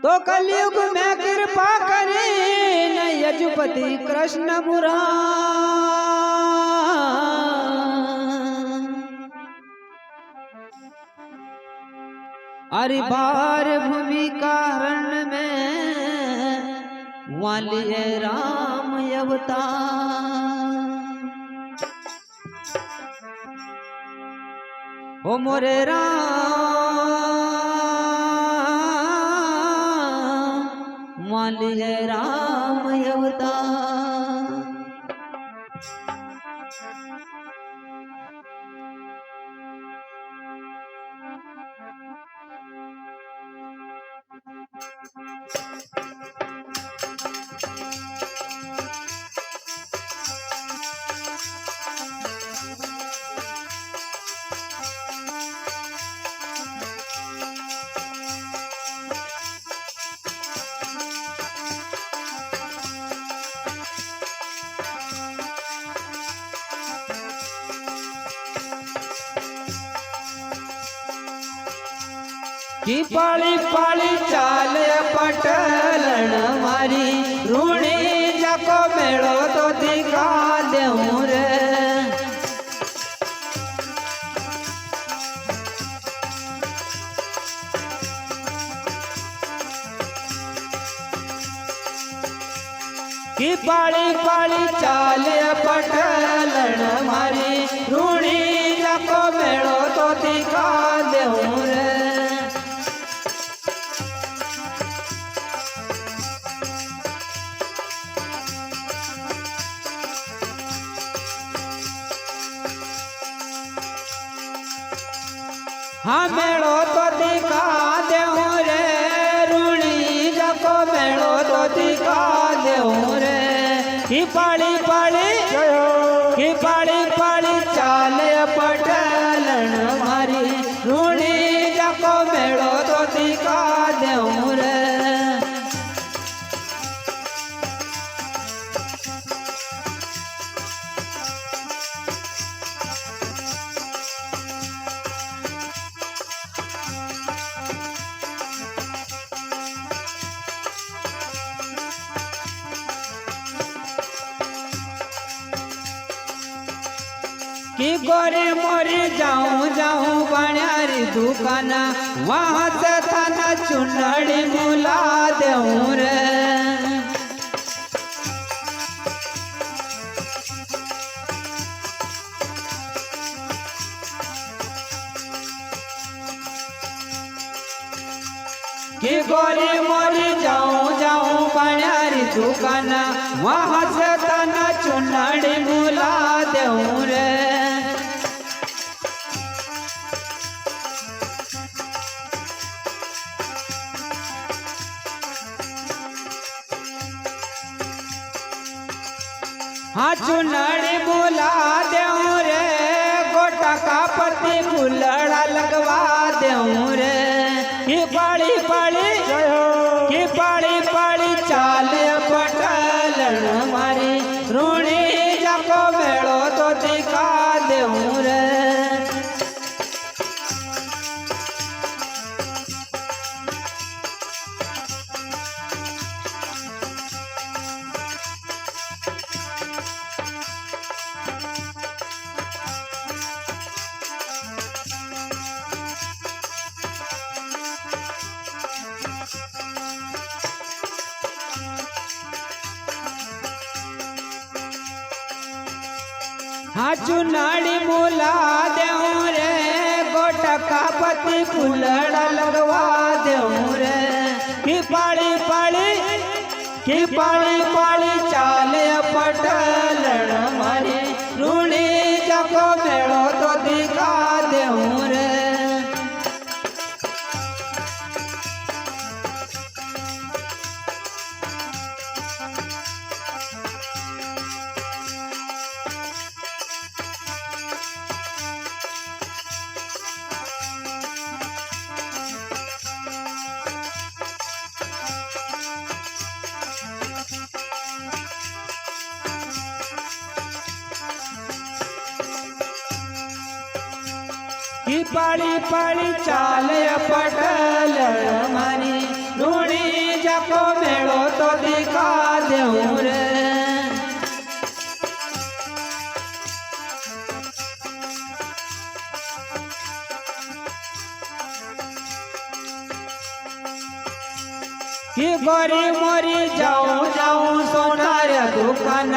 तो कलयुग में कृपा करे न यजुपति कृष्ण पुराण। अरे बार भूमि कारण में वालिए राम अवतार। ओ मोरे राम वालिए राम अवतार। की पाली पाली चाल पटलन मारी रूणी जाको मेड़ो तो दिखा देऊं रे। की पाली पाली चाल पटलन मारी रूणी जाको मेड़ो तो दिखा देऊं रे। हाँ मेड़ो तो दिखा देऊं रे रूणी जाको मेड़ो तो दिखा देऊं रे। की पाली पाली चाल पटलन मारी रूणी जाको मेड़ो तो दिखा देऊं रे। कि गोरे मोरे जाऊं जाऊं बण्यारी दुकाना वहां से थाना चुनड़ी मुला देऊं रे। कि गोरे मोरे जाऊं जाऊं बण्यारी दुकाना वहां से थाना चुनड़ी मुला देऊं रे। हाँ चुनड़ी बुला देऊं रे गोटा का पति फुलड़ा लगवा देऊं रे। की पाली पाली चाल पटलन मारी रूणी जाको मेड़ो तो दिखा देऊं रे। हाँ चुनाड़ी मुला देऊं रे गोटा का पति फुलड़ा लगवा देऊं रे। की पाली पाली चाल पटलन मारी रूणी जाको मेड़ो तो दिखा देऊं रे। की पाली पाली चाल पटल मारी रूणी जको मेड़ो तो दिखा देऊं रे। कि गोरी मोरी जाऊं जाऊं सोनार दुकान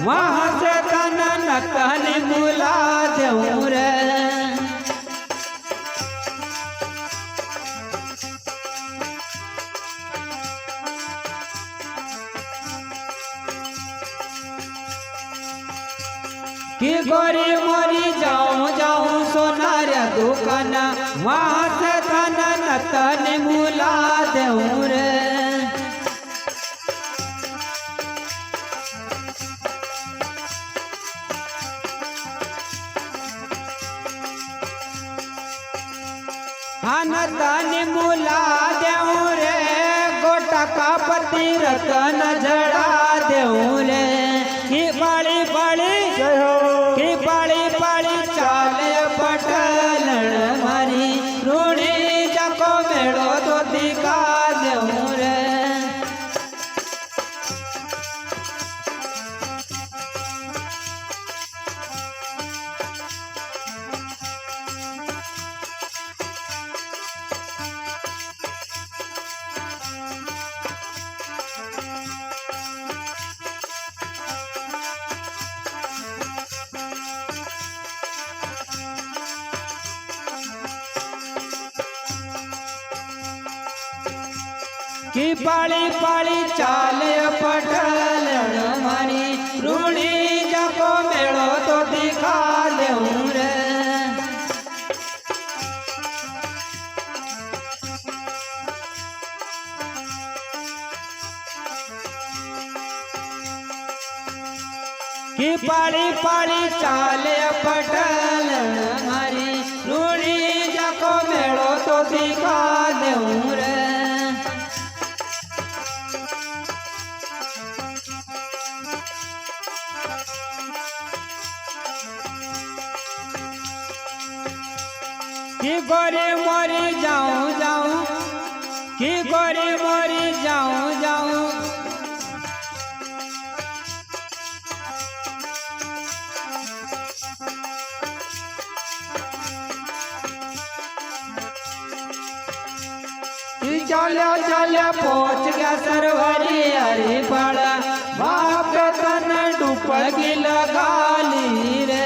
वहां से कना नकन बुला देऊं रे। कि गोरी मोरी जाऊं जाऊं सोनार दुकान वहां से कना नकन बुला देऊं रे। नतन मुला देऊं रे गोटा का पति रतन जड़ा देऊं रे। कि पाली पाली कि पाली पाली चाले पटलन मारी रूणी जको मेड़ो तो दिखा देऊं रे। कि पाली पाली चाले पटलन मारी रूणी जको मेड़ो तो दिखा देऊं रे। कि पाली पाली चाले पटलन मारी रूणी जको मेड़ो तो दिखा देऊं रे। कि गोरी मोरी जाऊं जाऊं कि गोरी मोरी जाऊं जाऊं चलो चलो पहुंच गया सरवरी हरी पड़ा बाप तन डुबकी लगा ली रे।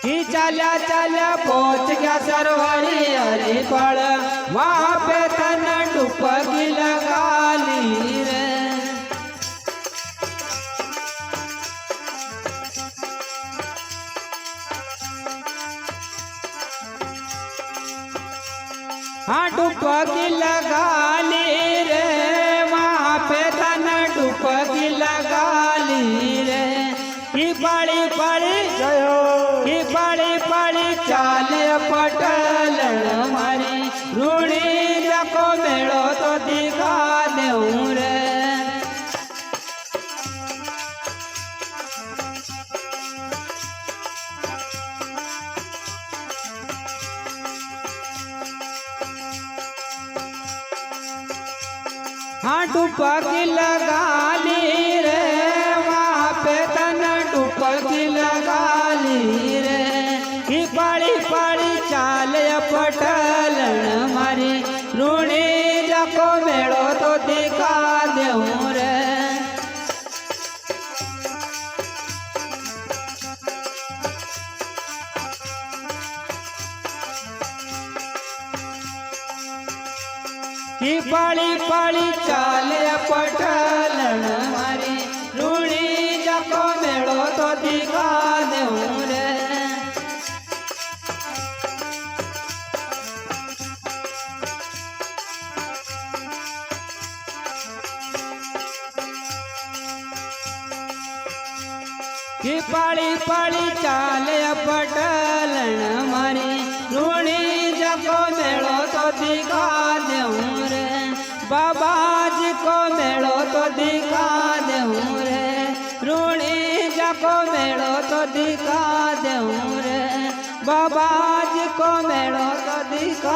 कि चला चला पहुंच गया सरवरी हरी पड़ा वहां पे तन डुबकी लगा ली रे। हाँ डुबकी लगा ली रे वहाँ पे तन डुबकी लगा ली रे। कि बड़ी बड़ी कि बड़ी बड़ी चाल पटलन मारी रूणी जको मेड़ो तो दिखा देऊं रे। हाँ डुबकी लगा ली रे वहाँ पे तन डुबकी लगा ली रे। कि पड़ी पड़ी चाल पटलन मारी रूणी जको मेड़ो तो दिखा देऊं रे। कि पड़ी पड़ी चाल पटलन मारी रूणी जको मेड़ो तो दिखा देऊं रे। कि पड़ी पड़ी चाल पटलन मारी रूणी जको मेड़ो तो दिखा देऊं रे। बाबा जी को मेड़ो तो दिखा देऊं रे रूणी जको को मेड़ो तो दिखा दूं रे, बाबा जी को मेड़ो तो दिखा